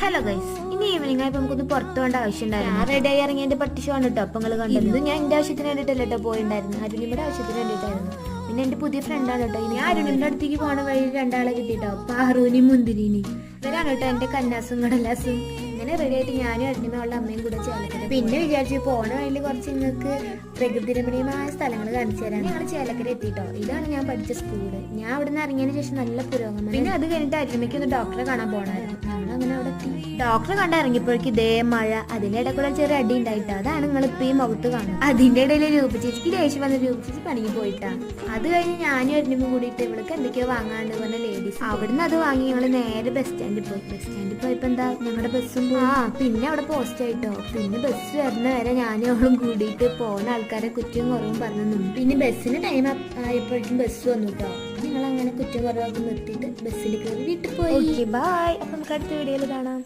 Hello guys, ഇനി evening ആയപ്പോൾ നമുക്കൊന്ന് പുറത്തു പോകേണ്ട ആവശ്യമുണ്ടായിരുന്നു. ഞാൻ റെഡി ആയി ഇറങ്ങി എന്റെ പട്ടിഷമാണ് കേട്ടോ. അപ്പൊ നിങ്ങൾ കണ്ടത് ഇത് ഞാൻ എന്റെ ആവശ്യത്തിന് വേണ്ടിയിട്ടല്ല കേട്ടോ പോയിണ്ടായിരുന്നു, അരുണിയുടെ ആവശ്യത്തിന് വേണ്ടിയിട്ടായിരുന്നു. പിന്നെ എന്റെ പുതിയ ഫ്രണ്ടാണ് കേട്ടോ. ഇനി അരുണിന്റെ അടുത്തേക്ക് പോണ വഴി രണ്ടാളെ കിട്ടിട്ടോ, പാറൂനിയും മുന്തിരിനെയും. ഇവരാണ് കേട്ടോ എന്റെ കന്നാസും കടലാസും. ഇങ്ങനെ റെഡി ആയിട്ട് ഞാനും അരുണിമയുള്ള അമ്മയും കൂടെ ചേലക്കര. പിന്നെ വിചാരിച്ചു പോണ വഴിയിൽ കുറച്ച് നിങ്ങൾക്ക് പ്രകൃതി രമണീയമായ സ്ഥലങ്ങൾ കാണിച്ചു തരാൻ. ഞങ്ങൾ ചേലക്കര എത്തിട്ടോ. ഇതാണ് ഞാൻ പഠിച്ച സ്കൂള്. ഞാൻ അവിടെ നിന്ന് ഇറങ്ങിയതിന് ശേഷം നല്ല പുരോഗമനം. പിന്നെ അത് കഴിഞ്ഞിട്ട് അരുണിമയ്ക്ക് ഒന്ന് ഡോക്ടറെ കാണാൻ പോകണമായിരുന്നു. ഞങ്ങളങ്ങനെ അവിടെ എത്തി. ഡോക്ടറെ കണ്ട ഇറങ്ങിയപ്പോഴേക്ക് ഇതേ മഴ, അതിന്റെ ഇടയ്ക്കുള്ള ചെറിയ അടി ഉണ്ടായിട്ടാ. അതാണ് നിങ്ങൾ ഇപ്പൊ ഈ മുഖത്ത് കാണും. അതിന്റെ ഇടയിൽ രൂപചേച്ചിക്ക് ദേഷ്യം വന്ന് രൂപചേച്ചി പണിക്ക് പോയിട്ടാ. അത് കഴിഞ്ഞ് ഞാനും അരുണിമ കൂടിയിട്ട് ഇവൾക്ക് എന്തൊക്കെയോ വാങ്ങാണ്ട് പറഞ്ഞ ലേഡീസ്. അവിടുന്ന് അത് വാങ്ങി ഞങ്ങൾ നേരെ ബസ് സ്റ്റാൻഡിൽ പോയി. ബസ് സ്റ്റാൻഡിൽ പോയപ്പോ എന്താ ഞങ്ങളുടെ ബസ്സും പിന്നെ അവിടെ പോസ്റ്റ് ആയിട്ടോ. പിന്നെ ബസ് വരുന്ന വരെ ഞാനും അവളും കൂടിയിട്ട് പോണ ആൾക്കാരെ കുറ്റവും കുറവും പറഞ്ഞു നിന്നു. പിന്നെ ബസ്സിന് ടൈം ആയപ്പോഴേക്കും ബസ് വന്നു കേട്ടോ. ഞങ്ങൾ അങ്ങനെ കുറ്റവും കുറവൊക്കെ നിർത്തിയിട്ട് ബസ്സിൽ കയറി വീട്ടിൽ പോയി. ബൈ. അപ്പൊ നമുക്ക് അടുത്ത വീഡിയോയിൽ കാണാം.